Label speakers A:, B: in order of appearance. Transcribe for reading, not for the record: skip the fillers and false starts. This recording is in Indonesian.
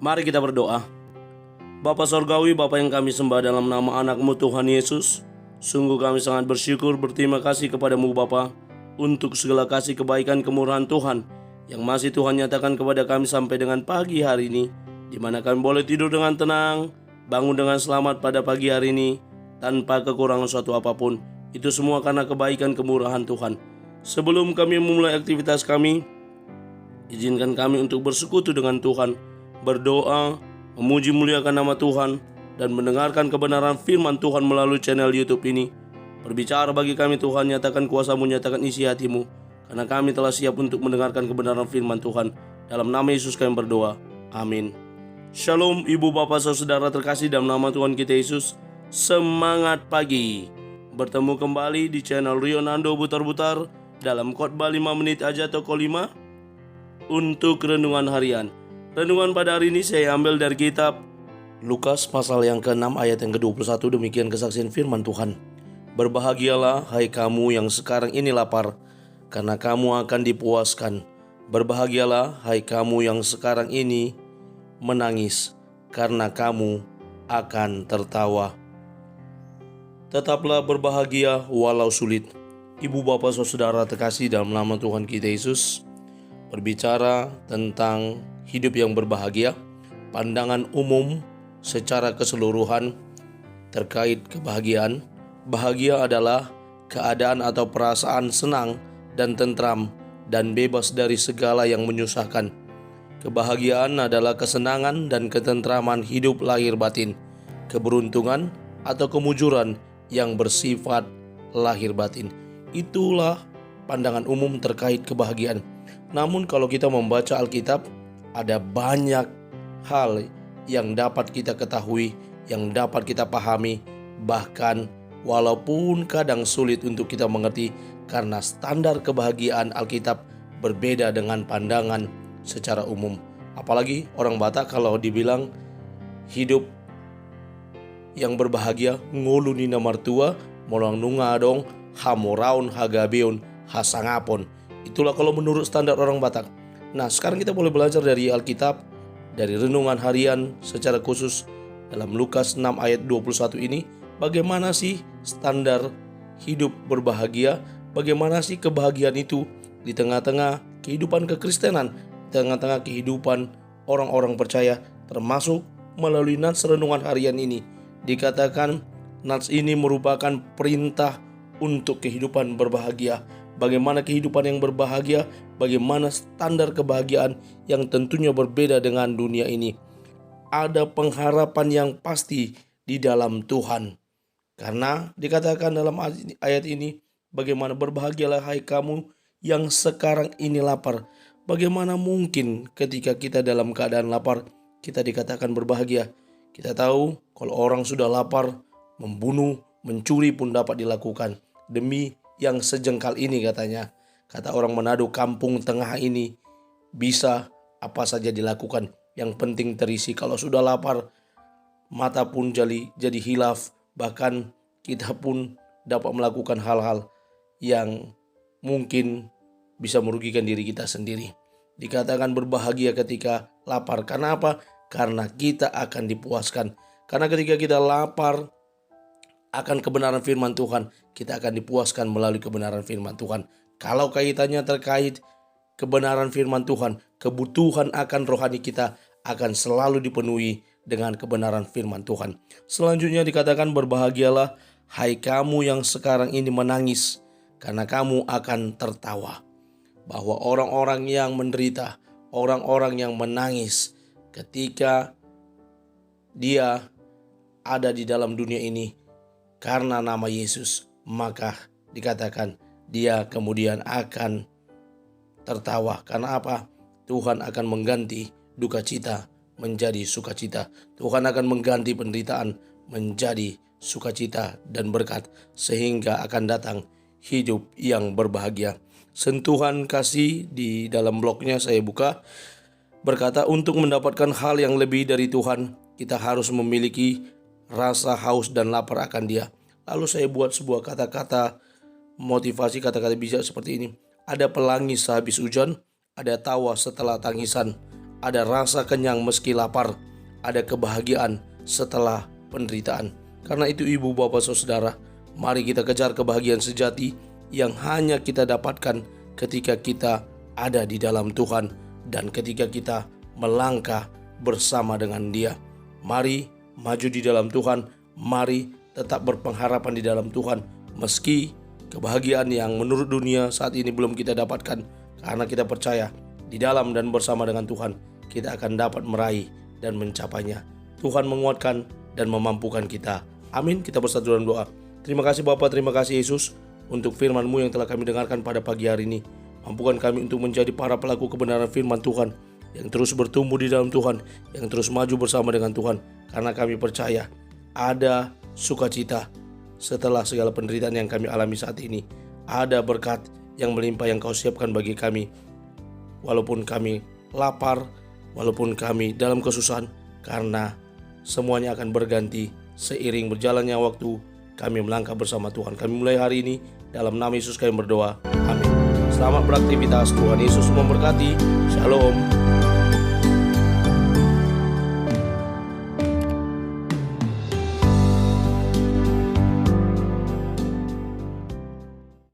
A: Mari kita berdoa. Bapa Sorgawi, Bapa yang kami sembah dalam nama anak-Mu Tuhan Yesus, sungguh kami sangat bersyukur, berterima kasih kepadamu Bapa untuk segala kasih kebaikan kemurahan Tuhan yang masih Tuhan nyatakan kepada kami sampai dengan pagi hari ini, di mana kami boleh tidur dengan tenang, bangun dengan selamat pada pagi hari ini tanpa kekurangan suatu apapun. Itu semua karena kebaikan kemurahan Tuhan. Sebelum kami memulai aktivitas kami, izinkan kami untuk bersekutu dengan Tuhan, berdoa, memuji muliakan nama Tuhan, dan mendengarkan kebenaran firman Tuhan melalui channel YouTube ini. Berbicara bagi kami Tuhan, nyatakan kuasa-Mu, nyatakan isi hati-Mu, karena kami telah siap untuk mendengarkan kebenaran firman Tuhan. Dalam nama Yesus kami berdoa, amin. Shalom ibu bapak saudara terkasih dalam nama Tuhan kita Yesus. Semangat pagi. Bertemu kembali di channel Rionando Butar-Butar dalam khotbah 5 menit aja toko 5 untuk renungan harian. Renungan pada hari ini saya ambil dari kitab Lukas pasal yang ke-6 ayat yang ke-21. Demikian kesaksian firman Tuhan. Berbahagialah hai kamu yang sekarang ini lapar, karena kamu akan dipuaskan. Berbahagialah hai kamu yang sekarang ini menangis, karena kamu akan tertawa. Tetaplah berbahagia walau sulit. Ibu bapak saudara terkasih dalam nama Tuhan kita Yesus, berbicara tentang hidup yang berbahagia, pandangan umum secara keseluruhan terkait kebahagiaan. Bahagia adalah keadaan atau perasaan senang dan tentram dan bebas dari segala yang menyusahkan. Kebahagiaan adalah kesenangan dan ketentraman hidup lahir batin, keberuntungan atau kemujuran yang bersifat lahir batin. Itulah pandangan umum terkait kebahagiaan. Namun kalau kita membaca Alkitab, ada banyak hal yang dapat kita ketahui, yang dapat kita pahami, bahkan walaupun kadang sulit untuk kita mengerti, karena standar kebahagiaan Alkitab berbeda dengan pandangan secara umum. Apalagi orang Batak kalau dibilang hidup yang berbahagia, ngulu nina martua, molang nungadong, hamoraun hagabeon, hasangapon. Itulah kalau menurut standar orang Batak. Nah, sekarang kita boleh belajar dari Alkitab, dari renungan harian secara khusus dalam Lukas 6 ayat 21 ini. Bagaimana sih standar hidup berbahagia? Bagaimana sih kebahagiaan itu di tengah-tengah kehidupan kekristenan, di tengah-tengah kehidupan orang-orang percaya, termasuk melalui nats renungan harian ini. Dikatakan nats ini merupakan perintah untuk kehidupan berbahagia. Bagaimana kehidupan yang berbahagia, bagaimana standar kebahagiaan yang tentunya berbeda dengan dunia ini. Ada pengharapan yang pasti di dalam Tuhan. Karena dikatakan dalam ayat ini, bagaimana berbahagialah hai kamu yang sekarang ini lapar. Bagaimana mungkin ketika kita dalam keadaan lapar, kita dikatakan berbahagia. Kita tahu kalau orang sudah lapar, membunuh, mencuri pun dapat dilakukan. Demi yang sejengkal ini katanya. Kata orang Manado, kampung tengah ini bisa apa saja dilakukan. Yang penting terisi. Kalau sudah lapar, mata pun jadi hilaf. Bahkan kita pun dapat melakukan hal-hal yang mungkin bisa merugikan diri kita sendiri. Dikatakan berbahagia ketika lapar. Karena apa? Karena kita akan dipuaskan. Karena ketika kita lapar akan kebenaran firman Tuhan, kita akan dipuaskan melalui kebenaran firman Tuhan. Kalau kaitannya terkait kebenaran firman Tuhan, kebutuhan akan rohani kita akan selalu dipenuhi dengan kebenaran firman Tuhan. Selanjutnya dikatakan berbahagialah hai kamu yang sekarang ini menangis, karena kamu akan tertawa. Bahwa orang-orang yang menderita, orang-orang yang menangis ketika dia ada di dalam dunia ini karena nama Yesus, maka dikatakan dia kemudian akan tertawa. Karena apa? Tuhan akan mengganti duka cita menjadi sukacita. Tuhan akan mengganti penderitaan menjadi sukacita dan berkat, sehingga akan datang hidup yang berbahagia. Sentuhan kasih di dalam blognya saya buka, berkata untuk mendapatkan hal yang lebih dari Tuhan, kita harus memiliki rasa haus dan lapar akan Dia. Lalu saya buat sebuah kata-kata motivasi, kata-kata bijak seperti ini. Ada pelangi sehabis hujan, ada tawa setelah tangisan, ada rasa kenyang meski lapar, ada kebahagiaan setelah penderitaan. Karena itu ibu, bapak, saudara, mari kita kejar kebahagiaan sejati yang hanya kita dapatkan ketika kita ada di dalam Tuhan dan ketika kita melangkah bersama dengan Dia. Mari maju di dalam Tuhan, mari tetap berpengharapan di dalam Tuhan, meski kebahagiaan yang menurut dunia saat ini belum kita dapatkan, karena kita percaya di dalam dan bersama dengan Tuhan kita akan dapat meraih dan mencapainya. Tuhan menguatkan dan memampukan kita. Amin. Kita bersatu dalam doa. Terima kasih Bapa, terima kasih Yesus untuk firman-Mu yang telah kami dengarkan pada pagi hari ini. Mampukan kami untuk menjadi para pelaku kebenaran firman Tuhan, yang terus bertumbuh di dalam Tuhan, yang terus maju bersama dengan Tuhan. Karena kami percaya ada sukacita setelah segala penderitaan yang kami alami saat ini. Ada berkat yang melimpah yang Kau siapkan bagi kami. Walaupun kami lapar, walaupun kami dalam kesusahan, karena semuanya akan berganti seiring berjalannya waktu kami melangkah bersama Tuhan. Kami mulai hari ini dalam nama Yesus kami berdoa. Amin. Selamat beraktivitas. Tuhan Yesus memberkati. Shalom.